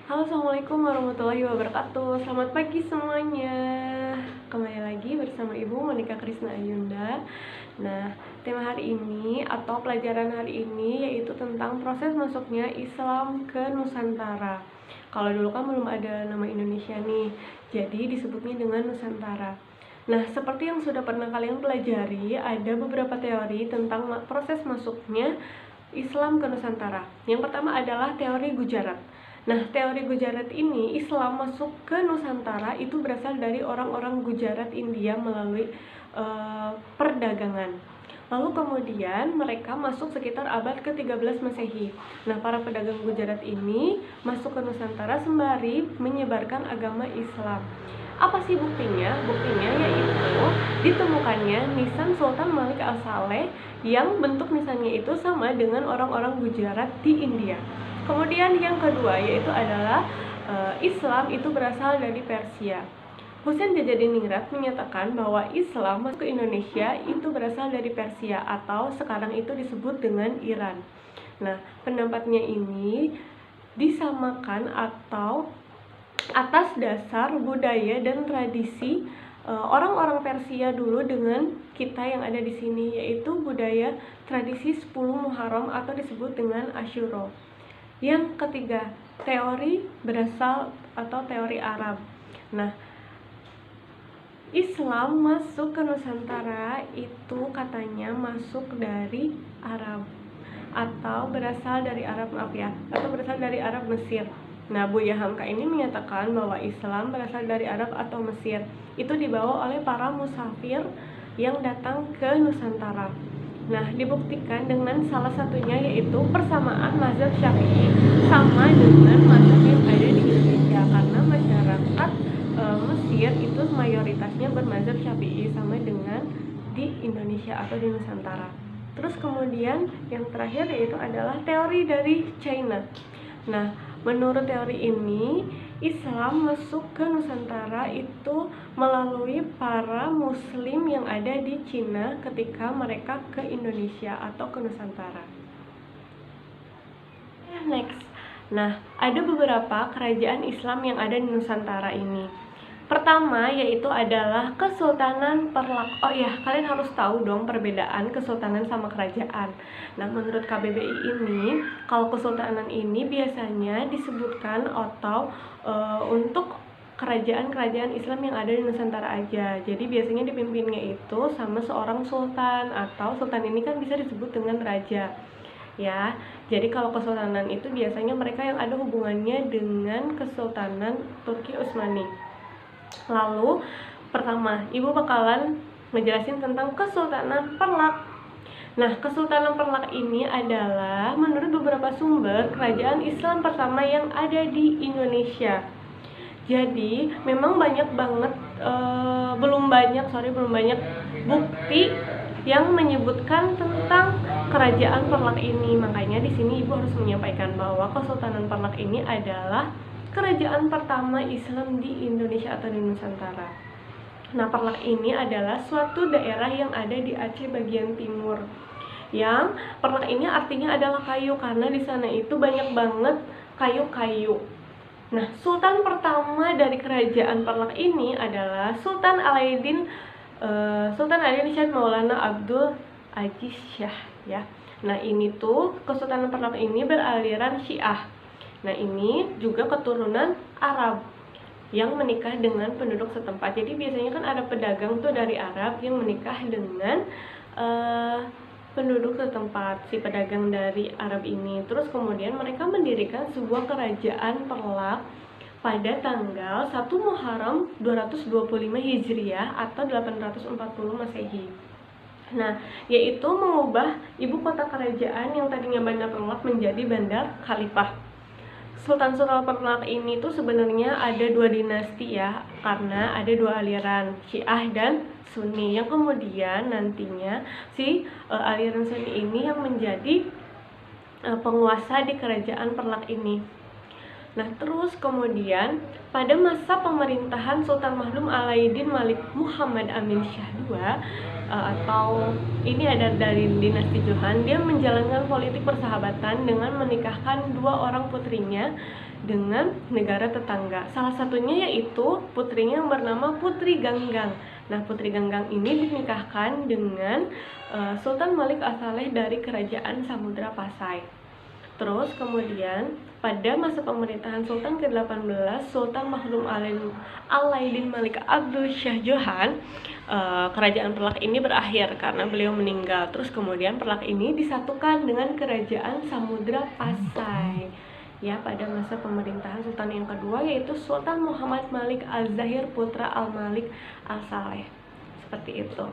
Halo, assalamualaikum warahmatullahi wabarakatuh. Selamat pagi semuanya. Kembali lagi bersama Ibu Monika Krisna Ayunda. Nah, tema hari ini atau pelajaran hari ini yaitu tentang proses masuknya Islam ke Nusantara. Kalau dulu kan belum ada nama Indonesia nih, jadi disebutnya dengan Nusantara. Nah, seperti yang sudah pernah kalian pelajari, ada beberapa teori tentang proses masuknya Islam ke Nusantara. Yang pertama adalah teori Gujarat. Nah, teori Gujarat ini, Islam masuk ke Nusantara itu berasal dari orang-orang Gujarat India melalui perdagangan. Lalu kemudian mereka masuk sekitar abad ke-13 Masehi. Nah, para pedagang Gujarat ini masuk ke Nusantara sembari menyebarkan agama Islam. Apa sih buktinya? Buktinya yaitu ditemukannya nisan Sultan Malik Al-Saleh yang bentuk nisannya itu sama dengan orang-orang Gujarat di India. Kemudian yang kedua yaitu adalah Islam itu berasal dari Persia. Husain Djajadiningrat menyatakan bahwa Islam masuk ke Indonesia itu berasal dari Persia atau sekarang itu disebut dengan Iran. Nah, pendapatnya ini disamakan atau atas dasar budaya dan tradisi orang-orang Persia dulu dengan kita yang ada di sini, yaitu budaya tradisi 10 Muharram atau disebut dengan Asyura. Yang ketiga, teori berasal atau teori Arab. Nah, Islam masuk ke Nusantara itu katanya masuk dari Arab atau berasal dari Arab, atau berasal dari Arab Mesir. Nah, Buya Hamka ini menyatakan bahwa Islam berasal dari Arab atau Mesir. Itu dibawa oleh para musafir yang datang ke Nusantara. Nah, dibuktikan dengan salah satunya yaitu persamaan mazhab Syafi'i sama dengan mazhab yang ada di Indonesia, karena masyarakat Mesir itu mayoritasnya bermazhab Syafi'i sama dengan di Indonesia atau di Nusantara. Terus kemudian yang terakhir yaitu adalah teori dari China. Nah, menurut teori ini, Islam masuk ke Nusantara itu melalui para muslim yang ada di Cina ketika mereka ke Indonesia atau ke Nusantara. Next. Nah, ada beberapa kerajaan Islam yang ada di Nusantara ini. Pertama yaitu adalah Kesultanan Perlak. Oh ya, kalian harus tahu dong perbedaan kesultanan sama kerajaan. Nah, menurut KBBI ini, kalau kesultanan ini biasanya disebutkan atau untuk kerajaan-kerajaan Islam yang ada di Nusantara aja. Jadi biasanya dipimpinnya itu sama seorang sultan, atau sultan ini kan bisa disebut dengan raja. Ya, jadi kalau kesultanan itu biasanya mereka yang ada hubungannya dengan Kesultanan Turki Utsmani. Lalu pertama, Ibu bakalan ngejelasin tentang Kesultanan Perlak. Nah, Kesultanan Perlak ini adalah menurut beberapa sumber kerajaan Islam pertama yang ada di Indonesia. Jadi memang banyak banget belum banyak bukti yang menyebutkan tentang kerajaan Perlak ini. Makanya di sini Ibu harus menyampaikan bahwa Kesultanan Perlak ini adalah kerajaan pertama Islam di Indonesia atau di Nusantara. Nah, Perlak ini adalah suatu daerah yang ada di Aceh bagian timur. Yang Perlak ini artinya adalah kayu, karena di sana itu banyak banget kayu-kayu. Nah, sultan pertama dari kerajaan Perlak ini adalah Sultan Alaidin Syah Maulana Abdul Aziz Shah ya. Nah, ini tuh Kesultanan Perlak ini beraliran Syiah. Nah, ini juga keturunan Arab yang menikah dengan penduduk setempat. Jadi biasanya kan ada pedagang tuh dari Arab yang menikah dengan penduduk setempat, si pedagang dari Arab ini. Terus kemudian mereka mendirikan sebuah kerajaan Perlak pada tanggal 1 Muharram 225 Hijriah atau 840 Masehi. Nah, yaitu mengubah ibu kota kerajaan yang tadinya Bandar Perlak menjadi Bandar Khalifah. Sultan-sultan Perlak ini tuh sebenarnya ada dua dinasti ya, karena ada dua aliran, Syiah dan Sunni, yang kemudian nantinya si aliran Sunni ini yang menjadi penguasa di kerajaan Perlak ini. Nah, terus kemudian pada masa pemerintahan Sultan Mahdum Alaidin Malik Muhammad Amin Syah II, atau ini ada dari dinasti Johan. Dia menjalankan politik persahabatan dengan menikahkan 2 orang putrinya dengan negara tetangga. Salah satunya yaitu putrinya yang bernama Putri Ganggang. Nah, Putri Ganggang ini dinikahkan dengan Sultan Malik As-Saleh dari kerajaan Samudra Pasai. Terus kemudian pada masa pemerintahan Sultan ke-18, Sultan Mahdum Alaidin Malik Abdul Shah Johan, kerajaan Perlak ini berakhir karena beliau meninggal. Terus kemudian Perlak ini disatukan dengan kerajaan Samudra Pasai ya pada masa pemerintahan Sultan yang kedua, yaitu Sultan Muhammad Malik Al-Zahir putra Al-Malik Al-Saleh. Seperti itu.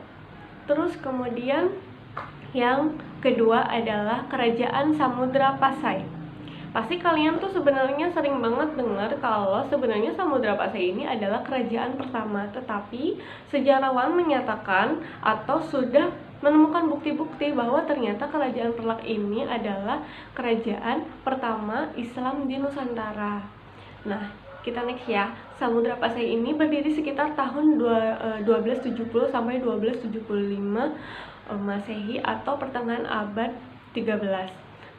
Terus kemudian yang kedua adalah kerajaan Samudra Pasai. Pasti kalian tuh sebenarnya sering banget dengar kalau sebenarnya Samudra Pasai ini adalah kerajaan pertama, tetapi sejarawan menyatakan atau sudah menemukan bukti-bukti bahwa ternyata kerajaan Perlak ini adalah kerajaan pertama Islam di Nusantara. Nah, kita next ya. Samudra Pasai ini berdiri sekitar tahun 1270 sampai 1275 Masehi atau pertengahan abad 13.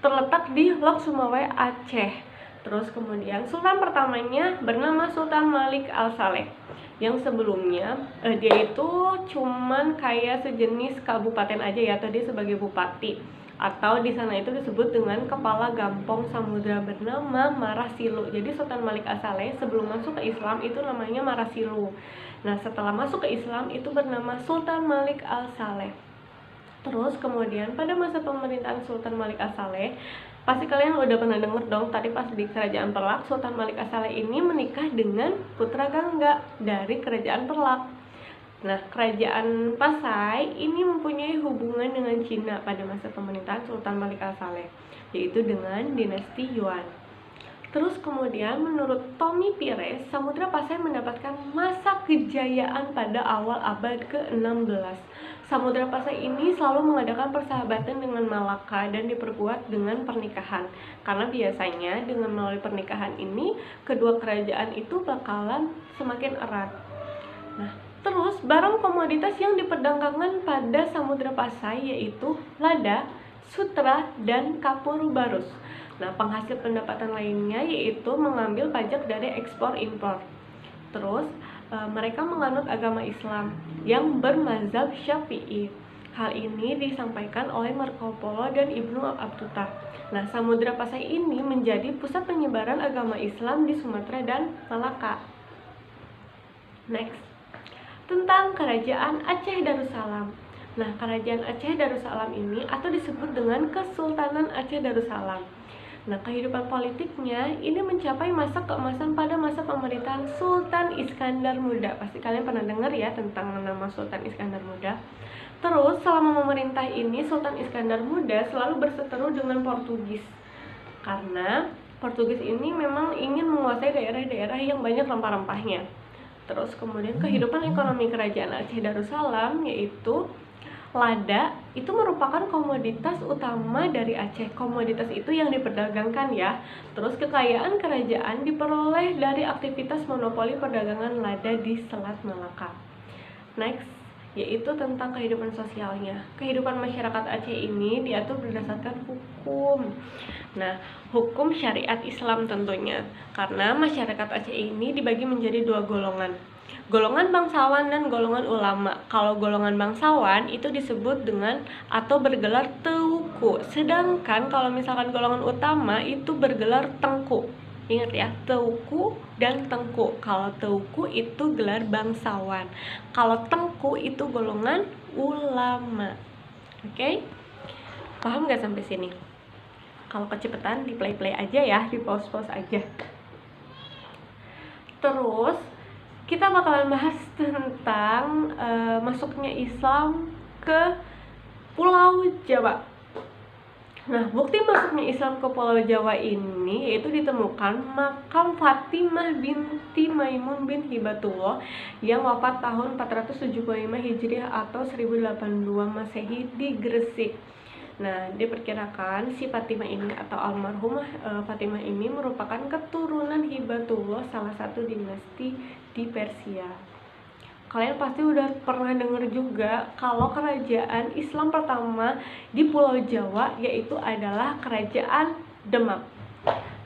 Terletak di Lok Sumawe, Aceh. Terus kemudian sultan pertamanya bernama Sultan Malik Al-Saleh, yang sebelumnya dia itu cuman kayak sejenis kabupaten aja ya, atau dia sebagai bupati, atau di sana itu disebut dengan kepala gampong samudra bernama Marasilu. Jadi Sultan Malik As-Saleh sebelum masuk ke Islam itu namanya Marasilu. Nah, setelah masuk ke Islam itu bernama Sultan Malik Al-Saleh. Terus kemudian pada masa pemerintahan Sultan Malik As-Saleh, pasti kalian udah pernah denger dong tadi pas di kerajaan Perlak, Sultan Malik As-Saleh ini menikah dengan putra Gangga dari kerajaan Perlak. Nah, kerajaan Pasai ini mempunyai hubungan dengan Cina pada masa pemerintahan Sultan Malik As-Saleh, yaitu dengan dinasti Yuan. Terus kemudian menurut Tommy Pires, Samudra Pasai mendapatkan masa kejayaan pada awal abad ke-16. Samudra Pasai ini selalu mengadakan persahabatan dengan Malaka dan diperkuat dengan pernikahan. Karena biasanya dengan melalui pernikahan ini, kedua kerajaan itu bakalan semakin erat. Nah, terus barang komoditas yang diperdagangkan pada Samudra Pasai yaitu lada, sutra, dan kapur barus. Nah, penghasil pendapatan lainnya yaitu mengambil pajak dari ekspor impor. Terus mereka menganut agama Islam yang bermazhab Syafi'i. Hal ini disampaikan oleh Marco Polo dan Ibnu Battuta. Nah, Samudra Pasai ini menjadi pusat penyebaran agama Islam di Sumatera dan Malaka. Next, tentang kerajaan Aceh Darussalam. Nah, kerajaan Aceh Darussalam ini atau disebut dengan Kesultanan Aceh Darussalam. Nah, kehidupan politiknya ini mencapai masa keemasan pada masa pemerintahan Sultan Iskandar Muda. Pasti kalian pernah dengar ya tentang nama Sultan Iskandar Muda. Terus selama memerintah ini Sultan Iskandar Muda selalu berseteru dengan Portugis. Karena Portugis ini memang ingin menguasai daerah-daerah yang banyak rempah-rempahnya. Terus kemudian kehidupan ekonomi kerajaan Aceh Darussalam yaitu lada itu merupakan komoditas utama dari Aceh. Komoditas itu yang diperdagangkan ya. Terus kekayaan kerajaan diperoleh dari aktivitas monopoli perdagangan lada di Selat Malaka. Next, yaitu tentang kehidupan sosialnya. Kehidupan masyarakat Aceh ini diatur berdasarkan hukum. Nah, hukum syariat Islam tentunya. Karena masyarakat Aceh ini dibagi menjadi 2 golongan. Golongan bangsawan dan golongan ulama. Kalau golongan bangsawan itu disebut dengan atau bergelar teuku. Sedangkan kalau misalkan golongan utama itu bergelar tengku. Ingat ya, teuku dan tengku. Kalau teuku itu gelar bangsawan. Kalau tengku itu golongan ulama. Oke? Paham gak sampai sini? Kalau kecepatan di play-play aja ya, di pause-pause aja. Terus kita bakalan bahas tentang masuknya Islam ke Pulau Jawa. Nah, bukti masuknya Islam ke Pulau Jawa ini yaitu ditemukan makam Fatimah binti Maimun bin Hibatullah yang wafat tahun 475 Hijriah atau 1082 Masehi di Gresik. Nah, diperkirakan si Fatimah ini atau almarhumah Fatimah ini merupakan keturunan Hibatullah, salah satu dinasti di Persia. kalian pasti udah pernah dengar juga kalau kerajaan Islam pertama di Pulau Jawa yaitu adalah Kerajaan Demak.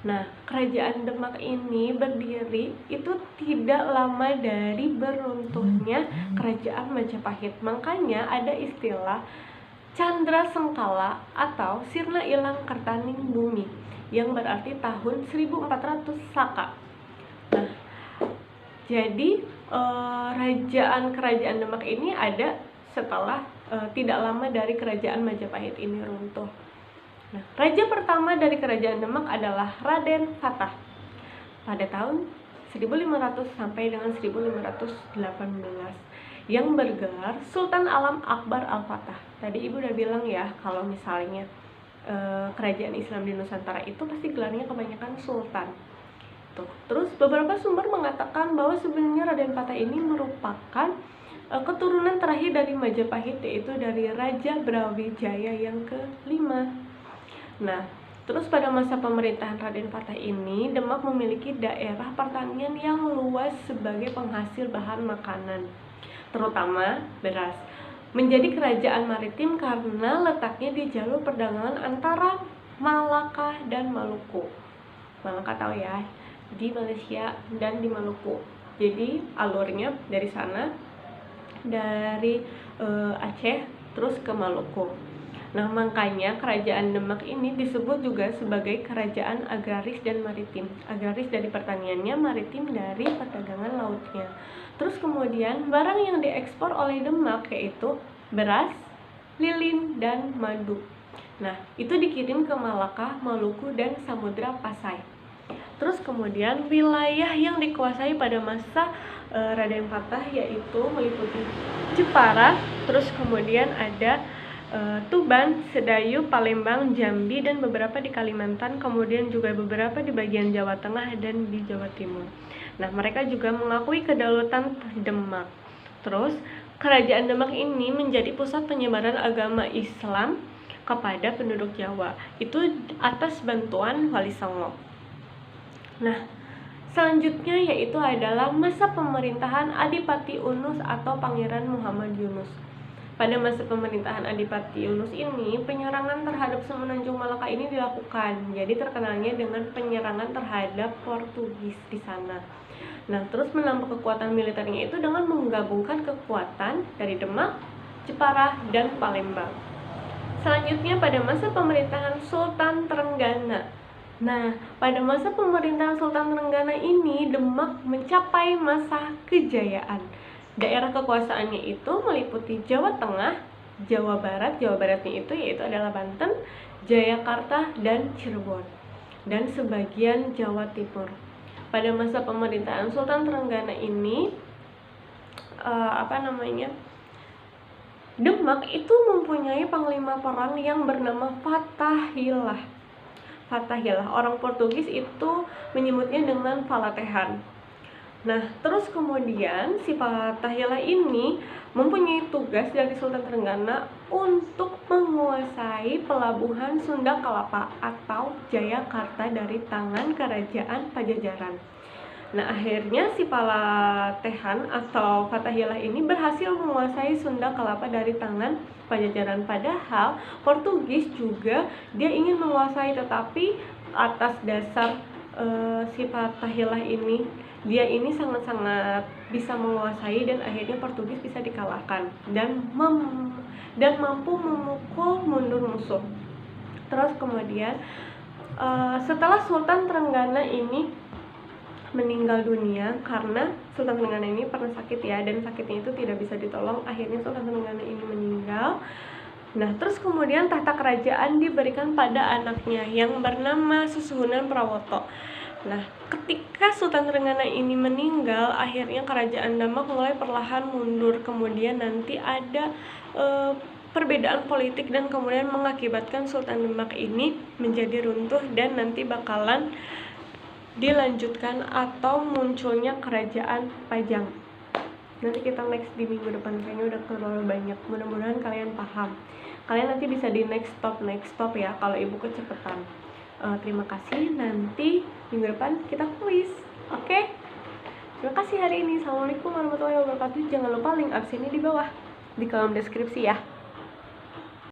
Nah, Kerajaan Demak ini berdiri itu tidak lama dari beruntuhnya Kerajaan Majapahit. Makanya ada istilah Candra Sengkala atau Sirna Ilang Kertaning Bumi yang berarti tahun 1400 Saka. Nah, jadi kerajaan Demak ini ada setelah tidak lama dari Kerajaan Majapahit ini runtuh. Nah, raja pertama dari Kerajaan Demak adalah Raden Fatah pada tahun 1500 sampai dengan 1518 yang bergelar Sultan Alam Akbar Al-Fatah. Tadi Ibu udah bilang ya kalau misalnya kerajaan Islam di Nusantara itu pasti gelarnya kebanyakan sultan. Terus beberapa sumber mengatakan bahwa sebenarnya Raden Fatah ini merupakan keturunan terakhir dari Majapahit, yaitu dari Raja Brawijaya yang kelima. Nah, terus pada masa pemerintahan Raden Fatah ini, Demak memiliki daerah pertanian yang luas sebagai penghasil bahan makanan, terutama beras. Menjadi kerajaan maritim karena letaknya di jalur perdagangan antara Malaka dan Maluku. Malaka tahu ya, di Malaysia dan di Maluku. Jadi alurnya dari sana, dari Aceh terus ke Maluku. Nah, makanya kerajaan Demak ini disebut juga sebagai kerajaan agraris dan maritim. Agraris dari pertaniannya, maritim dari perdagangan lautnya. Terus kemudian barang yang diekspor oleh Demak yaitu beras, lilin, dan madu. Nah, itu dikirim ke Malaka, Maluku, dan Samudra Pasai. Terus kemudian wilayah yang dikuasai pada masa Raden Fatah yaitu meliputi Jepara, terus kemudian ada Tuban, Sedayu, Palembang, Jambi, dan beberapa di Kalimantan, kemudian juga beberapa di bagian Jawa Tengah dan di Jawa Timur. Nah, mereka juga mengakui kedaulatan Demak. Terus, kerajaan Demak ini menjadi pusat penyebaran agama Islam kepada penduduk Jawa, itu atas bantuan Wali Songo. Nah, selanjutnya yaitu adalah masa pemerintahan Adipati Unus atau Pangeran Muhammad Yunus. Pada masa pemerintahan Adipati Yunus ini, penyerangan terhadap Semenanjung Malaka ini dilakukan. Jadi terkenalnya dengan penyerangan terhadap Portugis di sana. Nah, terus menambah kekuatan militernya itu dengan menggabungkan kekuatan dari Demak, Jepara, dan Palembang. Selanjutnya pada masa pemerintahan Sultan Trenggana. Nah, pada masa pemerintahan Sultan Trenggana ini, Demak mencapai masa kejayaan. Daerah kekuasaannya itu meliputi Jawa Tengah, Jawa Barat. Jawa Baratnya itu yaitu adalah Banten, Jayakarta, dan Cirebon, dan sebagian Jawa Timur. Pada masa pemerintahan Sultan Trenggana ini, Demak itu mempunyai panglima perang yang bernama Fatahillah. Orang Portugis itu menyebutnya dengan Falatehan. Nah, terus kemudian si Fatahillah ini mempunyai tugas dari Sultan Trenggana untuk menguasai pelabuhan Sunda Kelapa atau Jayakarta dari tangan Kerajaan Pajajaran. Nah, akhirnya si Falatehan atau Fatahillah ini berhasil menguasai Sunda Kelapa dari tangan Pajajaran. Padahal Portugis juga dia ingin menguasai, tetapi atas dasar si Fatahillah ini dia ini sangat-sangat bisa menguasai, dan akhirnya Portugis bisa dikalahkan dan mampu memukul mundur musuh. Terus kemudian setelah Sultan Trenggana ini meninggal dunia, karena Sultan Trenggana ini pernah sakit ya, dan sakitnya itu tidak bisa ditolong, akhirnya Sultan Trenggana ini meninggal. Nah, terus kemudian tahta kerajaan diberikan pada anaknya yang bernama Susuhunan Prawoto. Nah, ketika Sultan Trenggana ini meninggal, akhirnya kerajaan Demak mulai perlahan mundur. Kemudian nanti ada perbedaan politik dan kemudian mengakibatkan Sultan Demak ini menjadi runtuh, dan nanti bakalan dilanjutkan atau munculnya kerajaan Pajang. Nanti kita next di minggu depan, kayaknya udah terlalu banyak. Mudah-mudahan kalian paham. Kalian nanti bisa di next stop ya kalau ibu kecepatan. Terima kasih, nanti minggu depan kita kuis. Oke? Terima kasih hari ini. Assalamualaikum warahmatullahi wabarakatuh. Jangan lupa link absennya di bawah di kolom deskripsi ya.